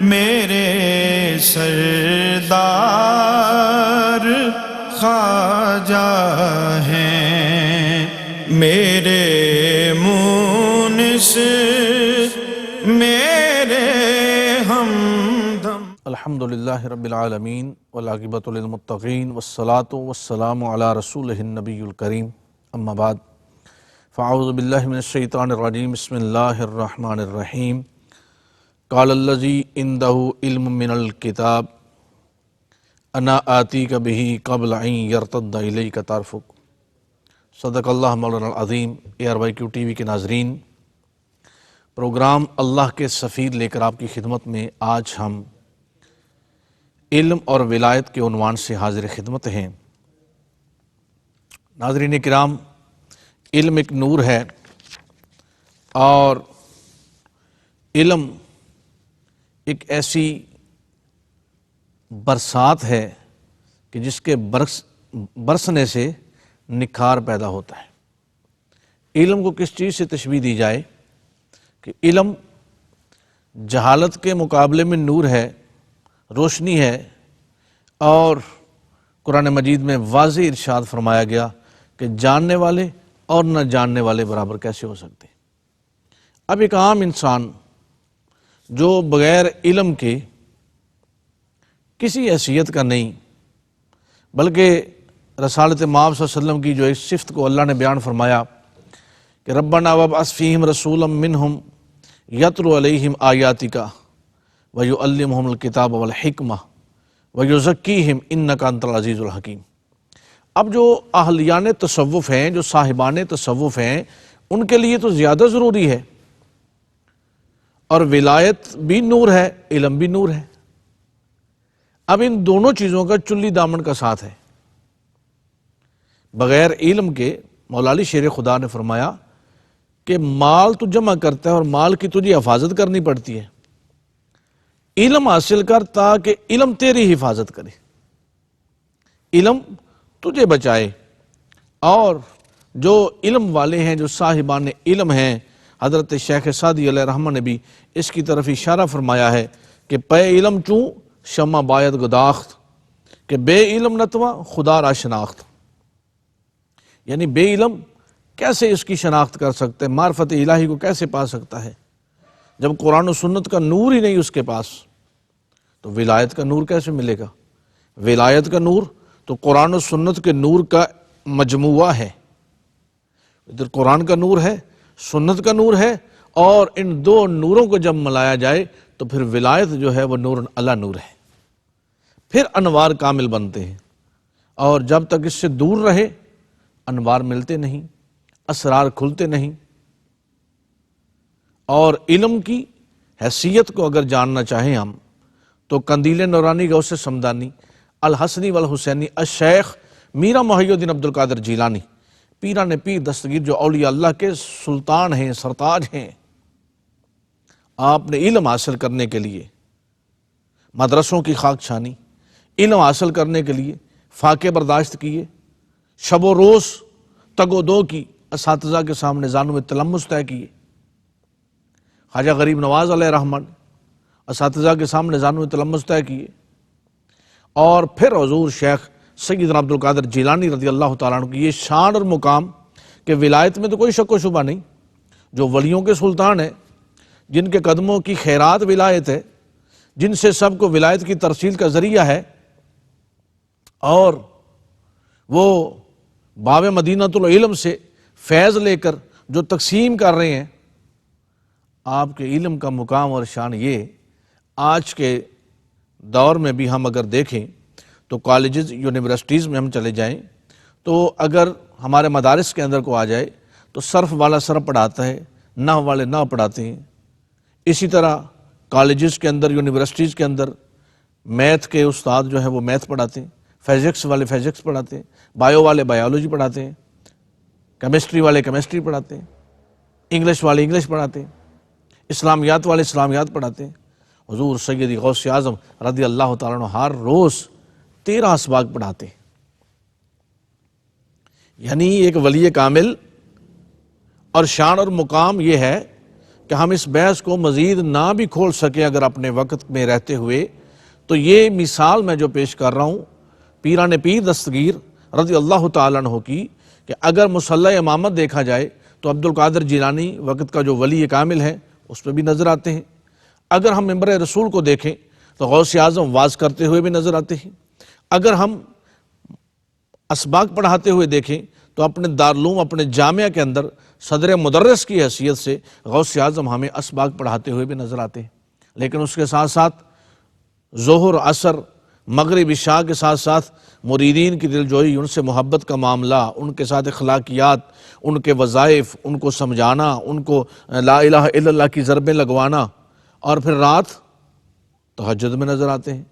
میرے سردار خواجہ ہیں، میرے مونس میرے ہمدم۔ الحمدللہ رب العالمین والعاقبۃ للمتقین والصلاة والسلام علی رسولہ النبی الکریم، اما بعد فاعوذ باللہ من الشیطان الرجیم، بسم اللہ الرحمن الرحیم۔ قال الذی عندہ علم من الکتاب انا آتیک بہ قبل ان یرتد الیک طرفک۔ صدق اللہ مولانا العظیم۔ ARYQ ٹی وی کے ناظرین، پروگرام اللہ کے سفیر لے کر آپ کی خدمت میں آج ہم علم اور ولایت کے عنوان سے حاضر خدمت ہیں۔ ناظرین کرام، علم ایک نور ہے اور علم ایک ایسی برسات ہے کہ جس کے برسنے سے نکھار پیدا ہوتا ہے۔ علم کو کس چیز سے تشبیہ دی جائے کہ علم جہالت کے مقابلے میں نور ہے، روشنی ہے، اور قرآن مجید میں واضح ارشاد فرمایا گیا کہ جاننے والے اور نہ جاننے والے برابر کیسے ہو سکتے۔ اب ایک عام انسان جو بغیر علم کے کسی حیثیت کا نہیں، بلکہ رسالت مآب صلی اللہ علیہ وسلم کی جو ایک صفت کو اللہ نے بیان فرمایا کہ ربنا وابعث فیہم رسولا منہم یتلو علیہم آیاتک ویعلمہم الکتاب والحکمہ ویزکیہم انک انت العزیز الحکیم۔ اب جو اہلیان تصوف ہیں، جو صاحبان تصوف ہیں، ان کے لیے تو زیادہ ضروری ہے، اور ولایت بھی نور ہے، علم بھی نور ہے۔ اب ان دونوں چیزوں کا چلی دامن کا ساتھ ہے۔ بغیر علم کے مولا علی شیر خدا نے فرمایا کہ مال تو جمع کرتا ہے اور مال کی تجھے حفاظت کرنی پڑتی ہے، علم حاصل کر تاکہ علم تیری حفاظت کرے، علم تجھے بچائے۔ اور جو علم والے ہیں، جو صاحبان علم ہیں، حضرت شیخ سعدی علیہ رحمہ نے بھی اس کی طرف اشارہ فرمایا ہے کہ پے علم چوں شمع باید گداخت، کہ بے علم نتوا خدا را شناخت۔ یعنی بے علم کیسے اس کی شناخت کر سکتے، معرفت الہی کو کیسے پا سکتا ہے جب قرآن و سنت کا نور ہی نہیں اس کے پاس؟ تو ولایت کا نور کیسے ملے گا؟ ولایت کا نور تو قرآن و سنت کے نور کا مجموعہ ہے۔ ادھر قرآن کا نور ہے، سنت کا نور ہے، اور ان دو نوروں کو جب ملایا جائے تو پھر ولایت جو ہے وہ نور علی نور ہے، پھر انوار کامل بنتے ہیں۔ اور جب تک اس سے دور رہے انوار ملتے نہیں، اسرار کھلتے نہیں۔ اور علم کی حیثیت کو اگر جاننا چاہیں ہم تو قندیل نورانی غوث صمدانی الحسنی والحسینی الشیخ میرا محی الدین عبد القادر جیلانی، پیران پیر دستگیر، جو اولیاء اللہ کے سلطان ہیں، سرتاج ہیں، آپ نے علم حاصل کرنے کے لیے مدرسوں کی خاک چھانی، علم حاصل کرنے کے لیے فاقے برداشت کیے، شب و روز تگ و دو کی، اساتذہ کے سامنے زانو میں تلمس طے کیے۔ خواجہ غریب نواز علیہ رحمہ اساتذہ کے سامنے زانو میں تلمس طے کیے، اور پھر حضور شیخ سیدنا عبد القادر جیلانی رضی اللہ تعالیٰ عنہ کی یہ شان اور مقام کہ ولایت میں تو کوئی شک و شبہ نہیں، جو ولیوں کے سلطان ہیں، جن کے قدموں کی خیرات ولایت ہے، جن سے سب کو ولایت کی ترسیل کا ذریعہ ہے، اور وہ باب مدینۃ العلم سے فیض لے کر جو تقسیم کر رہے ہیں، آپ کے علم کا مقام اور شان یہ آج کے دور میں بھی ہم اگر دیکھیں تو کالجز، یونیورسٹیز میں ہم چلے جائیں تو اگر ہمارے مدارس کے اندر کو آ جائے تو صرف والا صرف پڑھاتا ہے، نحو والے نحو پڑھاتے ہیں۔ اسی طرح کالجز کے اندر، یونیورسٹیز کے اندر میتھ کے استاد جو ہے وہ میتھ پڑھاتے ہیں، فزکس والے فزکس پڑھاتے ہیں، بایو والے بایولوجی پڑھاتے ہیں، کیمسٹری والے کیمسٹری پڑھاتے ہیں، انگلش والے انگلش پڑھاتے ہیں، اسلامیات والے اسلامیات پڑھاتے ہیں۔ حضور سیدی غوث اعظم رضی اللہ تعالیٰ عنہ ہر روز 13 اسباق پڑھاتے ہیں۔ یعنی ایک ولی کامل اور شان اور مقام یہ ہے کہ ہم اس بحث کو مزید نہ بھی کھول سکیں اگر اپنے وقت میں رہتے ہوئے، تو یہ مثال میں جو پیش کر رہا ہوں پیران پیر دستگیر رضی اللہ تعالیٰ عنہ کی، کہ اگر مصلی امامت دیکھا جائے تو عبد القادر جیلانی وقت کا جو ولی کامل ہے اس پہ بھی نظر آتے ہیں۔ اگر ہم ممبر رسول کو دیکھیں تو غوث اعظم واز کرتے ہوئے بھی نظر آتے ہیں۔ اگر ہم اسباق پڑھاتے ہوئے دیکھیں تو اپنے دارالعلوم، اپنے جامعہ کے اندر صدر مدرس کی حیثیت سے غوث اعظم ہمیں اسباق پڑھاتے ہوئے بھی نظر آتے ہیں۔ لیکن اس کے ساتھ ساتھ ظہر، عصر، مغرب، عشاء کے ساتھ ساتھ مریدین کی دلجوئی، ان سے محبت کا معاملہ، ان کے ساتھ اخلاقیات، ان کے وظائف، ان کو سمجھانا، ان کو لا الہ الا اللہ کی ضربیں لگوانا، اور پھر رات تہجد میں نظر آتے ہیں،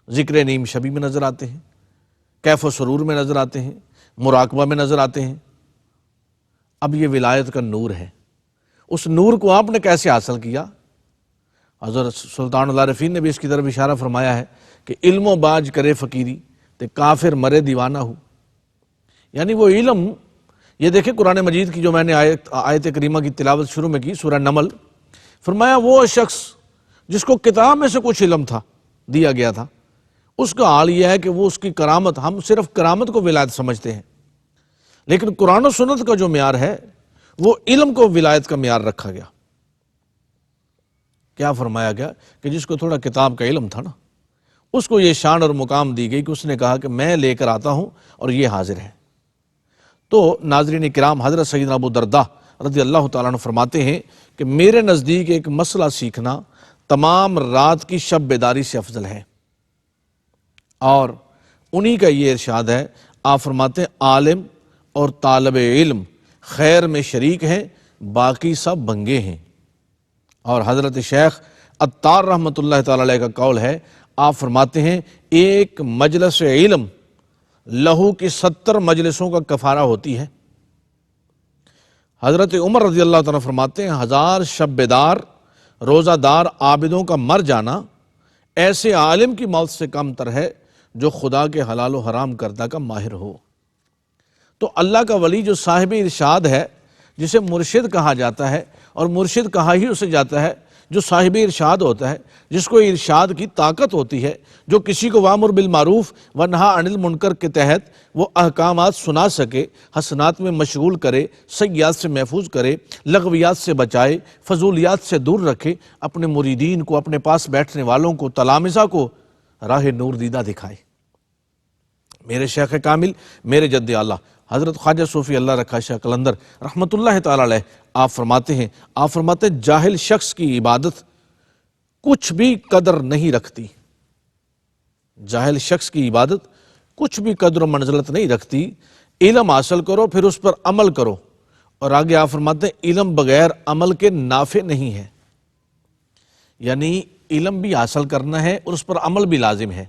ذکر نیم شبی میں نظر آتے ہیں، کیف و سرور میں نظر آتے ہیں، مراقبہ میں نظر آتے ہیں۔ اب یہ ولایت کا نور ہے، اس نور کو آپ نے کیسے حاصل کیا؟ حضرت سلطان العارفین نے بھی اس کی طرف اشارہ فرمایا ہے کہ علم و باج کرے فقیری تے کافر مرے دیوانہ ہو، یعنی وہ علم، یہ دیکھیں قرآن مجید کی جو میں نے آیت کریمہ کی تلاوت شروع میں کی، سورہ نمل، فرمایا وہ شخص جس کو کتاب میں سے کچھ علم تھا، دیا گیا تھا، اس کا حال یہ ہے کہ وہ اس کی کرامت، ہم صرف کرامت کو ولایت سمجھتے ہیں، لیکن قرآن و سنت کا جو معیار ہے وہ علم کو ولایت کا معیار رکھا گیا۔ کیا فرمایا گیا کہ جس کو تھوڑا کتاب کا علم تھا نا، اس کو یہ شان اور مقام دی گئی کہ اس نے کہا کہ میں لے کر آتا ہوں اور یہ حاضر ہے۔ تو ناظرین کرام، حضرت سیدنا ابو درداء رضی اللہ تعالیٰ عنہ فرماتے ہیں کہ میرے نزدیک ایک مسئلہ سیکھنا تمام رات کی شب بیداری سے افضل ہے، اور انہی کا یہ ارشاد ہے، آپ فرماتے ہیں عالم اور طالب علم خیر میں شریک ہیں، باقی سب بنگے ہیں۔ اور حضرت شیخ عطار رحمۃ اللہ تعالی علیہ کا قول ہے، آپ فرماتے ہیں ایک مجلس علم لہو کی 70 مجلسوں کا کفارہ ہوتی ہے۔ حضرت عمر رضی اللہ تعالیٰ فرماتے ہیں 1000 شب بیدار روزہ دار عابدوں کا مر جانا ایسے عالم کی موت سے کم تر ہے جو خدا کے حلال و حرام کردہ کا ماہر ہو۔ تو اللہ کا ولی جو صاحب ارشاد ہے، جسے مرشد کہا جاتا ہے، اور مرشد کہا ہی اسے جاتا ہے جو صاحب ارشاد ہوتا ہے، جس کو ارشاد کی طاقت ہوتی ہے، جو کسی کو وامر بالمعروف ونہا عن المنکر کے تحت وہ احکامات سنا سکے، حسنات میں مشغول کرے، سیئات سے محفوظ کرے، لغویات سے بچائے، فضولیات سے دور رکھے، اپنے مریدین کو، اپنے پاس بیٹھنے والوں کو، تلامذہ کو راہ نور دیدہ دکھائے۔ میرے شیخ کامل، میرے جد اعلیٰ حضرت خواجہ صوفی اللہ رکھا شاہ قلندر رحمۃ اللہ تعالی علیہ، آپ فرماتے ہیں جاہل شخص کی عبادت کچھ بھی قدر نہیں رکھتی، جاہل شخص کی عبادت کچھ بھی قدر و منزلت نہیں رکھتی، علم حاصل کرو پھر اس پر عمل کرو، اور آگے آپ فرماتے ہیں علم بغیر عمل کے نافع نہیں ہے، یعنی علم بھی حاصل کرنا ہے اور اس پر عمل بھی لازم ہے۔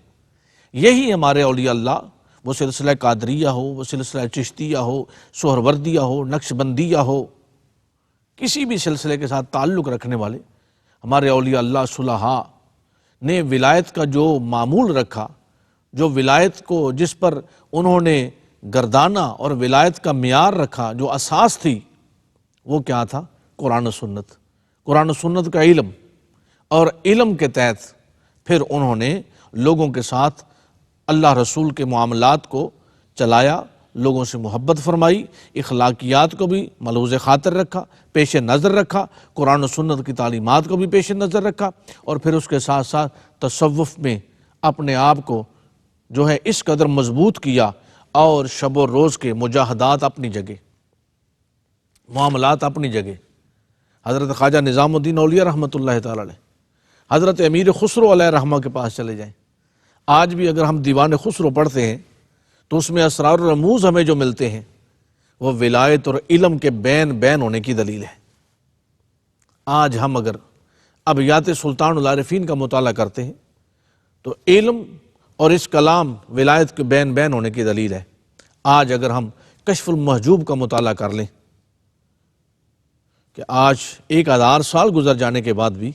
یہی ہمارے اولیاء اللہ، وہ سلسلہ قادریہ ہو، وہ سلسلہ چشتیہ ہو، سہروردیہ ہو، نقشبندیہ ہو، کسی بھی سلسلے کے ساتھ تعلق رکھنے والے ہمارے اولیاء اللہ صلحاء نے ولایت کا جو معمول رکھا، جو ولایت کو جس پر انہوں نے گردانا اور ولایت کا معیار رکھا، جو اساس تھی، وہ کیا تھا؟ قرآن و سنت، قرآن و سنت کا علم، اور علم کے تحت پھر انہوں نے لوگوں کے ساتھ اللہ رسول کے معاملات کو چلایا، لوگوں سے محبت فرمائی، اخلاقیات کو بھی ملحوظ خاطر رکھا، پیش نظر رکھا، قرآن و سنت کی تعلیمات کو بھی پیش نظر رکھا، اور پھر اس کے ساتھ ساتھ تصوف میں اپنے آپ کو جو ہے اس قدر مضبوط کیا، اور شب و روز کے مجاہدات اپنی جگہ، معاملات اپنی جگہ۔ حضرت خواجہ نظام الدین اولیاء رحمۃ اللہ تعالی علیہ، حضرت امیر خسرو علیہ رحمہ کے پاس چلے جائیں، آج بھی اگر ہم دیوان خسرو پڑھتے ہیں تو اس میں اسرار و رموز ہمیں جو ملتے ہیں وہ ولایت اور علم کے بین ہونے کی دلیل ہے۔ آج ہم اگر ابیات سلطان العارفین کا مطالعہ کرتے ہیں تو علم اور اس کلام ولایت کے بین ہونے کی دلیل ہے۔ آج اگر ہم کشف المحجوب کا مطالعہ کر لیں کہ آج 1000 سال گزر جانے کے بعد بھی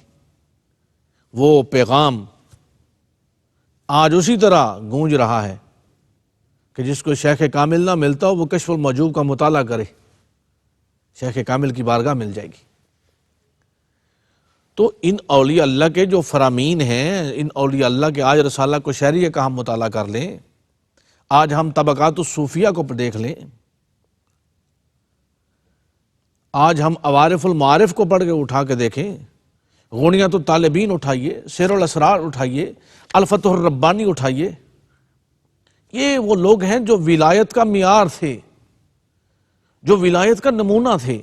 وہ پیغام آج اسی طرح گونج رہا ہے کہ جس کو شیخ کامل نہ ملتا ہو وہ کشف المحجوب کا مطالعہ کرے، شیخ کامل کی بارگاہ مل جائے گی۔ تو ان اولیاء اللہ کے جو فرامین ہیں، ان اولیاء اللہ کے آج رسالہ کو شہریہ کا ہم مطالعہ کر لیں، آج ہم طبقات الصوفیہ کو دیکھ لیں، آج ہم عوارف المعارف کو پڑھ کے اٹھا کے دیکھیں، غنیۃ الطالبین اٹھائیے، سیر الاسرار اٹھائیے، الفتح الربانی اٹھائیے، یہ وہ لوگ ہیں جو ولایت کا معیار تھے، جو ولایت کا نمونہ تھے،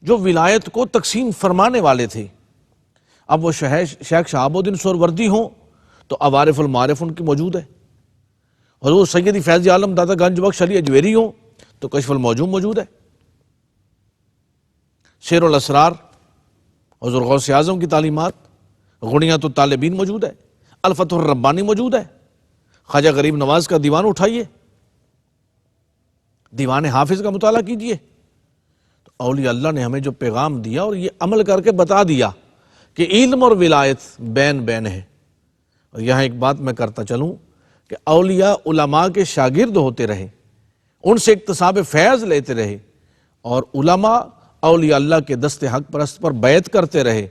جو ولایت کو تقسیم فرمانے والے تھے۔ اب وہ شیخ شہاب الدین سہروردی ہوں تو عوارف المعارف ان کی موجود ہے، حضور سیدی فیض عالم داتا گنج بخش علی اجویری ہوں تو کشف الموجوم موجود ہے، سیر الاسرار حضور غوث اعظم کی تعلیمات، غنیۃ الطالبین موجود ہے، الفتح الربانی موجود ہے، خواجہ غریب نواز کا دیوان اٹھائیے، دیوان حافظ کا مطالعہ کیجئے۔ تو اولیاء اللہ نے ہمیں جو پیغام دیا اور یہ عمل کر کے بتا دیا کہ علم اور ولایت بین بین ہے۔ اور یہاں ایک بات میں کرتا چلوں کہ اولیاء علماء کے شاگرد ہوتے رہے، ان سے اکتساب فیض لیتے رہے، اور علماء اولیاء اللہ کے دست حق پرست پر بیعت کرتے رہے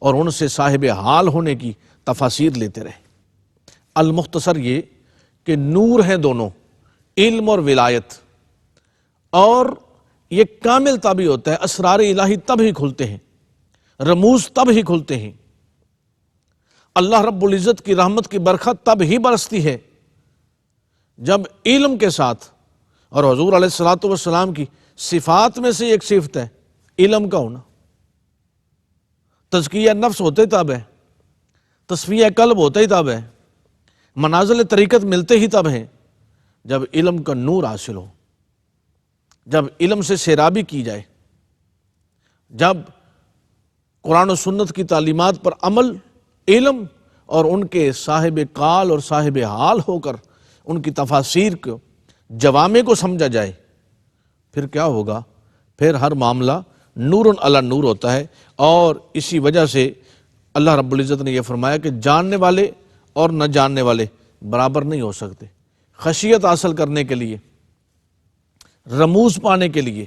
اور ان سے صاحب حال ہونے کی تفاسیر لیتے رہے۔ المختصر یہ کہ نور ہیں دونوں، علم اور ولایت، اور یہ کامل تب ہی ہوتا ہے، اسرار الہی تب ہی کھلتے ہیں، رموز تب ہی کھلتے ہیں، اللہ رب العزت کی رحمت کی برکت تب ہی برستی ہے جب علم کے ساتھ، اور حضور علیہ الصلوۃ والسلام کی صفات میں سے ایک صفت ہے علم کا ہونا، تزکیہ نفس ہوتے تب ہے، تصفیہ قلب ہوتا ہی تب ہے، منازل طریقت ملتے ہی تب ہیں جب علم کا نور حاصل ہو، جب علم سے سیرابی کی جائے، جب قرآن و سنت کی تعلیمات پر عمل، علم اور ان کے صاحب قال اور صاحب حال ہو کر ان کی تفاسیر کو، جوامع کو سمجھا جائے، پھر کیا ہوگا؟ پھر ہر معاملہ نور علی نور ہوتا ہے۔ اور اسی وجہ سے اللہ رب العزت نے یہ فرمایا کہ جاننے والے اور نہ جاننے والے برابر نہیں ہو سکتے۔ خشیت حاصل کرنے کے لیے، رموز پانے کے لیے،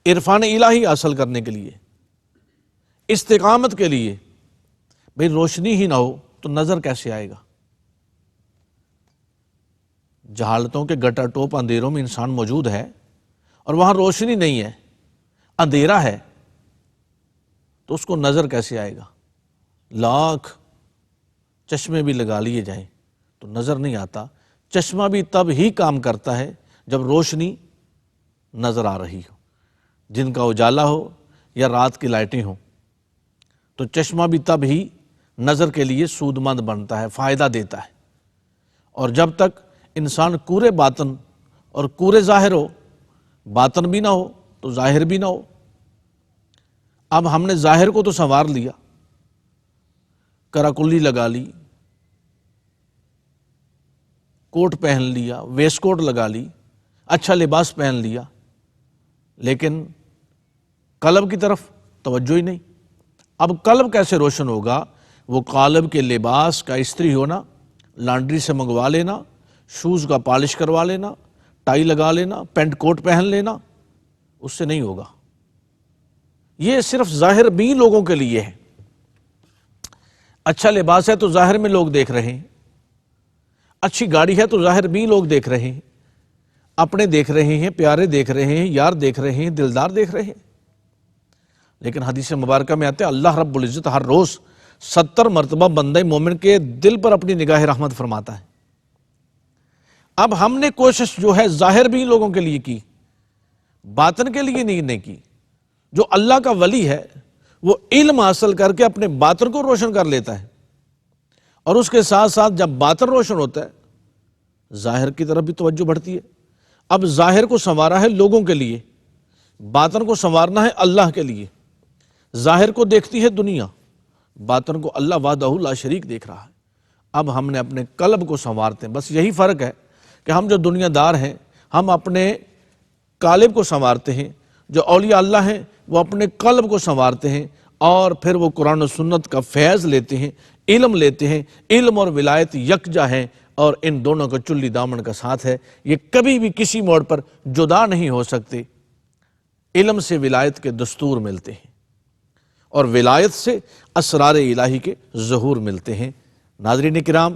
عرفان الہی حاصل کرنے کے لیے، استقامت کے لیے، بھئی روشنی ہی نہ ہو تو نظر کیسے آئے گا؟ جہالتوں کے گٹا ٹوپ اندھیروں میں انسان موجود ہے اور وہاں روشنی نہیں ہے، اندھیرا ہے، تو اس کو نظر کیسے آئے گا؟ لاکھ چشمے بھی لگا لیے جائیں تو نظر نہیں آتا۔ چشمہ بھی تب ہی کام کرتا ہے جب روشنی نظر آ رہی ہو، دن کا اجالا ہو یا رات کی لائٹیں ہوں، تو چشمہ بھی تب ہی نظر کے لیے سود مند بنتا ہے، فائدہ دیتا ہے۔ اور جب تک انسان کورے باطن اور کورے ظاہر ہو، باطن بھی نہ ہو تو ظاہر بھی نہ ہو۔ اب ہم نے ظاہر کو تو سنوار لیا، کراکلی لگا لی، کوٹ پہن لیا، ویسٹ کوٹ لگا لی، اچھا لباس پہن لیا، لیکن قلب کی طرف توجہ ہی نہیں۔ اب قلب کیسے روشن ہوگا؟ وہ قالب کے لباس کا استری ہونا، لانڈری سے منگوا لینا، شوز کا پالش کروا لینا، ٹائی لگا لینا، پینٹ کوٹ پہن لینا، اس سے نہیں ہوگا۔ یہ صرف ظاہر بھی لوگوں کے لیے ہے۔ اچھا لباس ہے تو ظاہر میں لوگ دیکھ رہے ہیں، اچھی گاڑی ہے تو ظاہر بھی لوگ دیکھ رہے ہیں، اپنے دیکھ رہے ہیں، پیارے دیکھ رہے ہیں، یار دیکھ رہے ہیں، دلدار دیکھ رہے ہیں۔ لیکن حدیث مبارکہ میں آتے ہیں اللہ رب العزت ہر روز 70 مرتبہ بندہ مومن کے دل پر اپنی نگاہ رحمت فرماتا ہے۔ اب ہم نے کوشش جو ہے ظاہر بھی لوگوں کے لیے کی، باطن کے لیے نہیں کی۔ جو اللہ کا ولی ہے وہ علم حاصل کر کے اپنے باطن کو روشن کر لیتا ہے، اور اس کے ساتھ ساتھ جب باطن روشن ہوتا ہے ظاہر کی طرف بھی توجہ بڑھتی ہے۔ اب ظاہر کو سنوارا ہے لوگوں کے لیے، باطن کو سنوارنا ہے اللہ کے لیے۔ ظاہر کو دیکھتی ہے دنیا، باطن کو اللہ وحدہ لا شریک دیکھ رہا ہے۔ اب ہم نے اپنے قلب کو سنوارتے ہیں، بس یہی فرق ہے کہ ہم جو دنیا دار ہیں ہم اپنے قالب کو سنوارتے ہیں، جو اولیاء اللہ ہیں وہ اپنے قلب کو سنوارتے ہیں، اور پھر وہ قرآن و سنت کا فیض لیتے ہیں، علم لیتے ہیں۔ علم اور ولایت یکجا ہیں، اور ان دونوں کا چلی دامن کا ساتھ ہے، یہ کبھی بھی کسی موڑ پر جدا نہیں ہو سکتے۔ علم سے ولایت کے دستور ملتے ہیں، اور ولایت سے اسرار الہی کے ظہور ملتے ہیں۔ ناظرین کرام،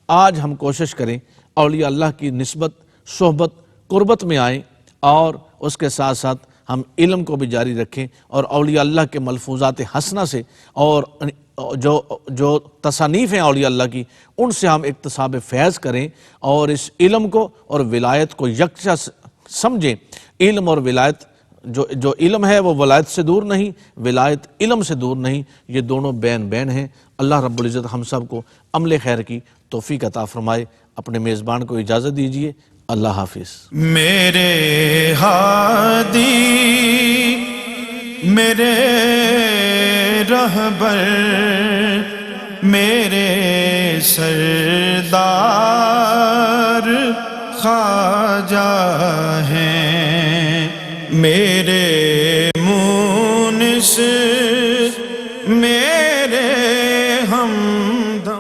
آج ہم کوشش کریں اولیاء اللہ کی نسبت، صحبت، قربت میں آئیں، اور اس کے ساتھ ساتھ ہم علم کو بھی جاری رکھیں، اور اولیاء اللہ کے ملفوظات حسنہ سے اور جو تصانیف ہیں اولیاء اللہ کی، ان سے ہم اکتساب فیض کریں، اور اس علم کو اور ولایت کو یکجا سمجھیں۔ علم اور ولایت، جو علم ہے وہ ولایت سے دور نہیں، ولایت علم سے دور نہیں، یہ دونوں بین بین ہیں۔ اللہ رب العزت ہم سب کو عمل خیر کی توفیق عطا فرمائے۔ اپنے میزبان کو اجازت دیجیے، اللہ حافظ۔ میرے ہادی، میرے رہبر، میرے سردار خواجہ ہیں، میرے مونس، میرے